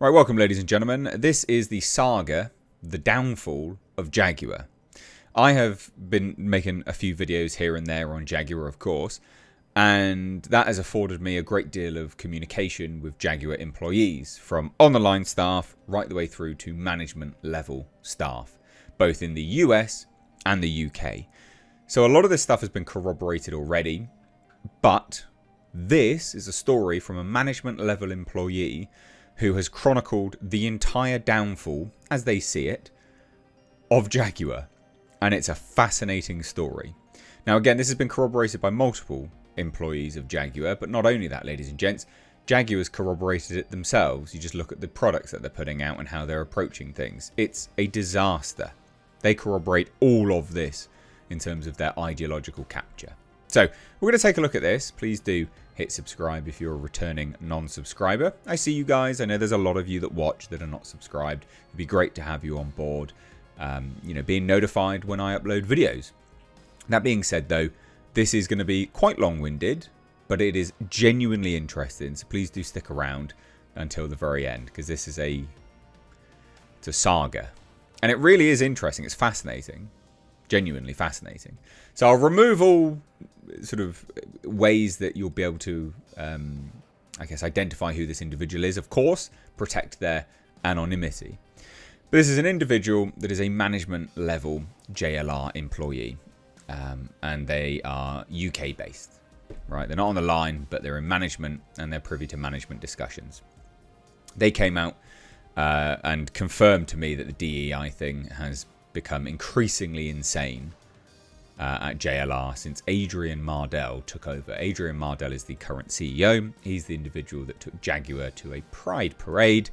Right, welcome ladies and gentlemen. This is the saga, the downfall of Jaguar. I have been making a few videos here and there on Jaguar, of course, and that has afforded me a great deal of communication with Jaguar employees, from on-the-line staff right the way through to management level staff, both in the US and the UK. So a lot of this stuff has been corroborated already, but this is a story from a management level employee who has chronicled the entire downfall, as they see it, of Jaguar. And it's a fascinating story. Now again, this has been corroborated by multiple employees of Jaguar, but not only that, ladies and gents, Jaguar's corroborated it themselves. You just look at the products that they're putting out and how they're approaching things. It's a disaster. They corroborate all of this in terms of their ideological capture. So we're going to take a look at this. Please do hit subscribe if you're a returning non-subscriber. I see you guys. I know there's a lot of you that watch that are not subscribed. It'd be great to have you on board, being notified when I upload videos. That being said, though, this is going to be quite long-winded, but it is genuinely interesting. So please do stick around until the very end, because this is it's a saga. And it really is interesting. It's fascinating. Genuinely fascinating. So I'll remove all sort of ways that you'll be able to, identify who this individual is. Of course, protect their anonymity. But this is an individual that is a management level JLR employee, and they are UK based. Right? They're not on the line, but they're in management and they're privy to management discussions. They came out and confirmed to me that the DEI thing has become increasingly insane at JLR since Adrian Mardell took over. Adrian Mardell is the current CEO. He's the individual that took Jaguar to a pride parade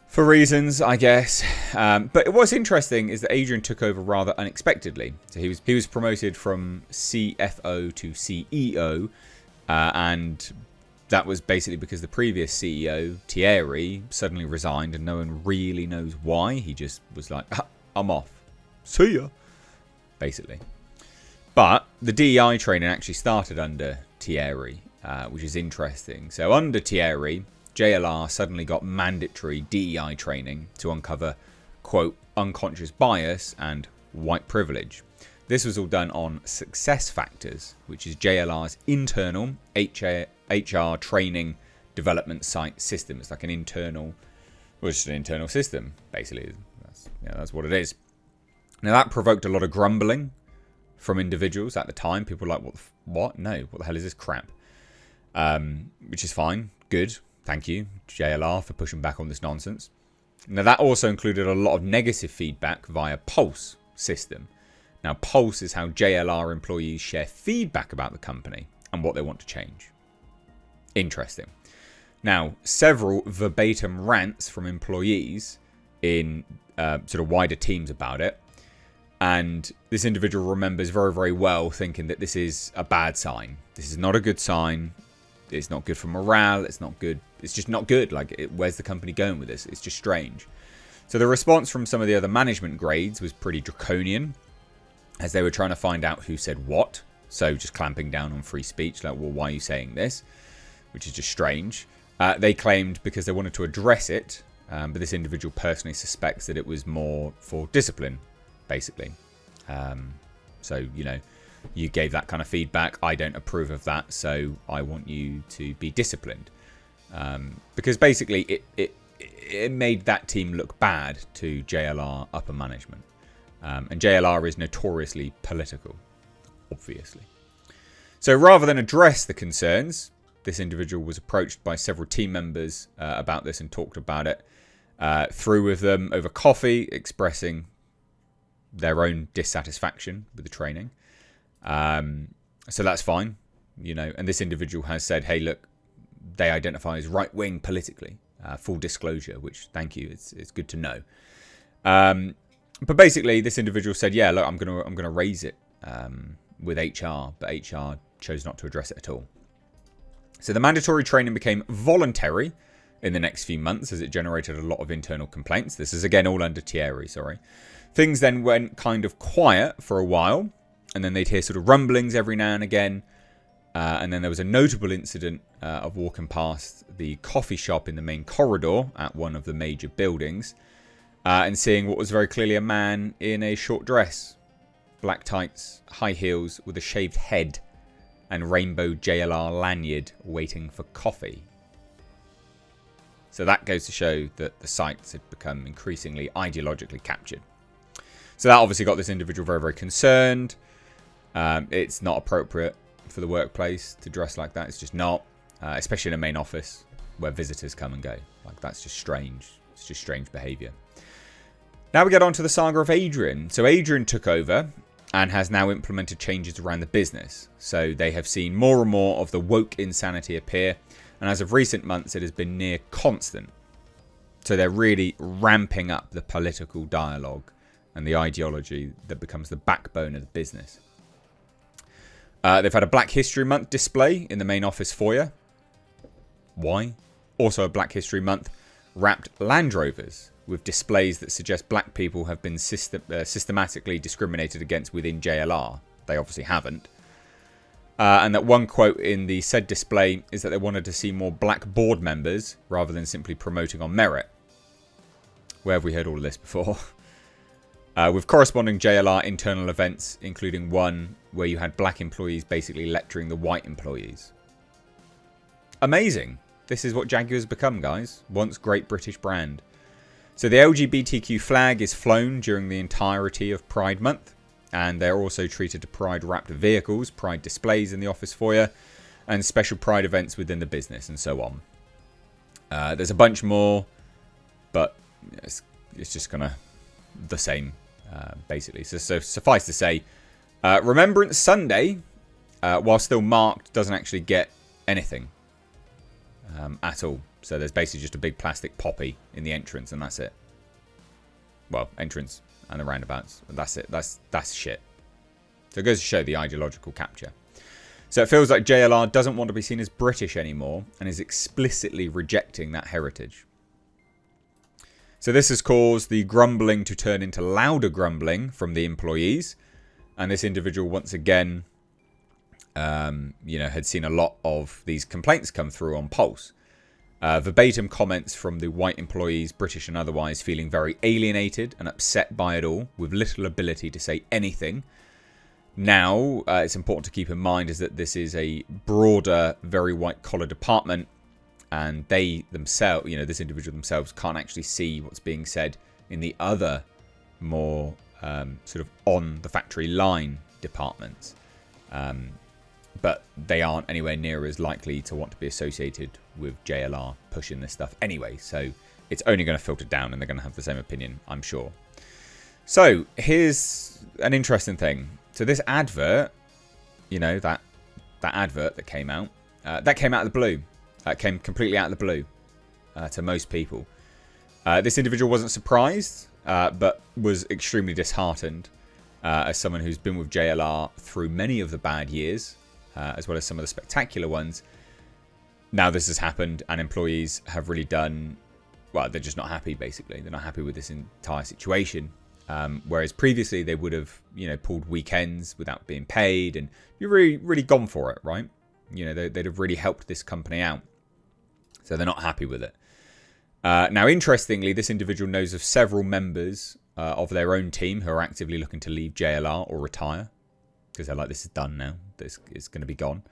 for reasons, I guess. But what's interesting is that Adrian took over rather unexpectedly. So he was promoted from CFO to CEO, and that was basically because the previous CEO, Thierry, suddenly resigned, and no one really knows why. He just was like, I'm off. See ya. Basically. But the DEI training actually started under Thierry, which is interesting. So under Thierry, JLR suddenly got mandatory DEI training to uncover, quote, unconscious bias and white privilege. This was all done on Success Factors, which is JLR's internal HR training development site system. It's like an internal system, basically. That's what it is. Now, that provoked a lot of grumbling from individuals at the time. People were like, what? No, what the hell is this crap? Which is fine. Good. Thank you, JLR, for pushing back on this nonsense. Now, that also included a lot of negative feedback via Pulse system. Now, Pulse is how JLR employees share feedback about the company and what they want to change. Interesting. Now, several verbatim rants from employees in sort of wider teams about it. And this individual remembers very, very well thinking that this is a bad sign. This is not a good sign. It's not good for morale. It's not good. It's just not good. Where's the company going with this? It's just strange. So the response from some of the other management grades was pretty draconian, as they were trying to find out who said what. So just clamping down on free speech. Like, well, why are you saying this? Which is just strange. They claimed because they wanted to address it. But this individual personally suspects that it was more for discipline, basically. So, you gave that kind of feedback. I don't approve of that, so I want you to be disciplined. Because basically it made that team look bad to JLR upper management. And JLR is notoriously political, obviously. So rather than address the concerns, this individual was approached by several team members about this and talked about it through with them over coffee, expressing their own dissatisfaction with the training. So that's fine, and this individual has said, hey, look, they identify as right-wing politically, full disclosure, which, thank you, it's good to know. But basically, this individual said, yeah, look, I'm gonna raise it with HR, but HR chose not to address it at all. So the mandatory training became voluntary in the next few months as it generated a lot of internal complaints. This is, again, all under Thierry, sorry. Things then went kind of quiet for a while, and then they'd hear sort of rumblings every now and again. And then there was a notable incident of walking past the coffee shop in the main corridor at one of the major buildings and seeing what was very clearly a man in a short dress, black tights, high heels with a shaved head and rainbow JLR lanyard waiting for coffee. So that goes to show that the sites had become increasingly ideologically captured. So that obviously got this individual very, very concerned. It's not appropriate for the workplace to dress like that. It's just not, especially in a main office where visitors come and go. Like, that's just strange. It's just strange behavior. Now we get on to the saga of Adrian. So Adrian took over and has now implemented changes around the business. So they have seen more and more of the woke insanity appear. And as of recent months, it has been near constant. So they're really ramping up the political dialogue and the ideology that becomes the backbone of the business. They've had a Black History Month display in the main office foyer. Why? Also a Black History Month wrapped Land Rovers with displays that suggest black people have been systematically discriminated against within JLR. They obviously haven't. And that one quote in the said display is that they wanted to see more black board members rather than simply promoting on merit. Where have we heard all of this before? With corresponding JLR internal events, including one where you had black employees basically lecturing the white employees. Amazing. This is what Jaguar has become, guys. Once great British brand. So the LGBTQ flag is flown during the entirety of Pride Month. And they're also treated to Pride-wrapped vehicles, Pride displays in the office foyer, and special Pride events within the business, and so on. There's a bunch more, but it's just kind of the same, basically. So suffice to say, Remembrance Sunday, while still marked, doesn't actually get anything at all. So there's basically just a big plastic poppy in the entrance, and that's it. Well, entrance and the roundabouts. That's it. That's shit. So it goes to show the ideological capture. So it feels like JLR doesn't want to be seen as British anymore and is explicitly rejecting that heritage. So this has caused the grumbling to turn into louder grumbling from the employees. And this individual, once again, had seen a lot of these complaints come through on Pulse. Verbatim comments from the white employees, British and otherwise, feeling very alienated and upset by it all, with little ability to say anything. Now, it's important to keep in mind is that this is a broader, very white-collar department, and they themselves, this individual themselves, can't actually see what's being said in the other, more sort of on the factory line departments. But they aren't anywhere near as likely to want to be associated with JLR pushing this stuff anyway. So it's only going to filter down and they're going to have the same opinion, I'm sure. So here's an interesting thing. So this advert, that advert that came out of the blue. That came completely out of the blue to most people. This individual wasn't surprised, but was extremely disheartened as someone who's been with JLR through many of the bad years. As well as some of the spectacular ones. Now this has happened and employees have really done, well, they're just not happy, basically. They're not happy with this entire situation. Whereas previously they would have, pulled weekends without being paid and you're really gone for it, right? They'd have really helped this company out. So they're not happy with it. Now, interestingly, this individual knows of several members of their own team who are actively looking to leave JLR or retire. Because they're like, this is done now. This is going to be gone.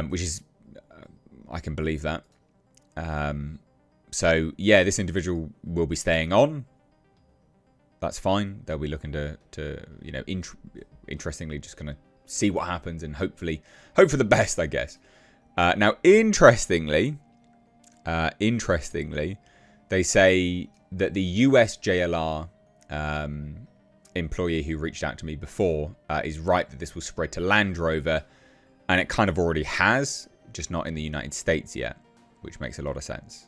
Which is, I can believe that. So, yeah, this individual will be staying on. That's fine. They'll be looking to interestingly just going to see what happens and hope for the best, I guess. Now, interestingly, they say that the US JLR employee who reached out to me before is right that this will spread to Land Rover, and it kind of already has, just not in the United States yet, which makes a lot of sense.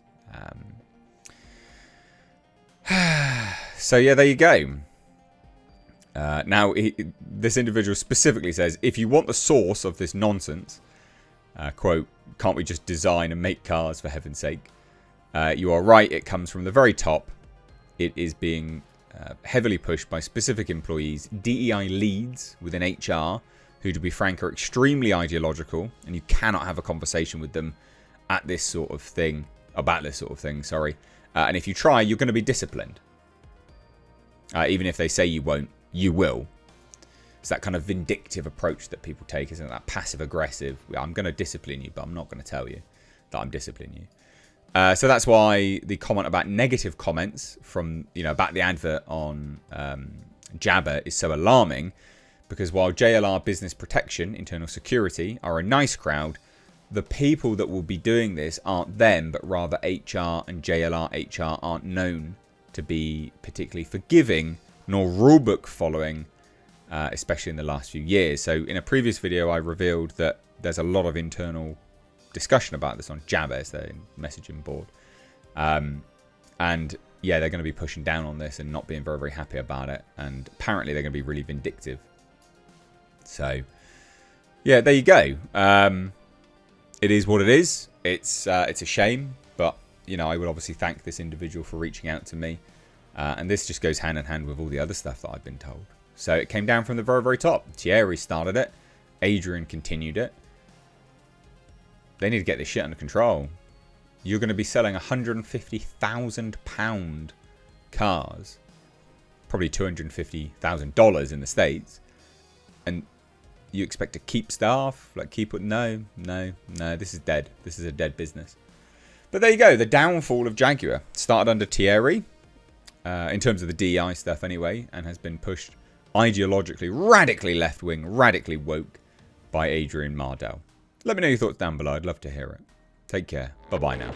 So yeah, there you go. Now this individual specifically says, if you want the source of this nonsense, quote, can't we just design and make cars for heaven's sake? You are right, it comes from the very top. It is being heavily pushed by specific employees, DEI leads within HR, who, to be frank, are extremely ideological, and you cannot have a conversation with them at this sort of thing, about this sort of thing, sorry. And if you try, you're going to be disciplined. Even if they say you won't, you will. It's that kind of vindictive approach that people take, isn't it? That passive-aggressive, I'm going to discipline you, but I'm not going to tell you that I'm disciplining you. So that's why the comment about negative comments from, about the advert on Jabber is so alarming, because while JLR Business Protection, Internal Security, are a nice crowd, the people that will be doing this aren't them, but rather HR, and JLR HR aren't known to be particularly forgiving nor rulebook following, especially in the last few years. So in a previous video, I revealed that there's a lot of internal discussion about this on Jabber, it's their messaging board. And yeah, they're going to be pushing down on this and not being very, very happy about it. And apparently they're going to be really vindictive. So yeah, there you go. It is what it is. It's a shame, but I would obviously thank this individual for reaching out to me. And this just goes hand in hand with all the other stuff that I've been told. So it came down from the very, very top. Thierry started it. Adrian continued it. They need to get this shit under control. You're going to be selling £150,000 cars. Probably $250,000 in the States. And you expect to keep staff? Keep it? No. This is dead. This is a dead business. But there you go. The downfall of Jaguar started under Thierry. In terms of the DEI stuff anyway. And has been pushed ideologically, radically left-wing, radically woke by Adrian Mardell. Let me know your thoughts down below. I'd love to hear it. Take care. Bye-bye now.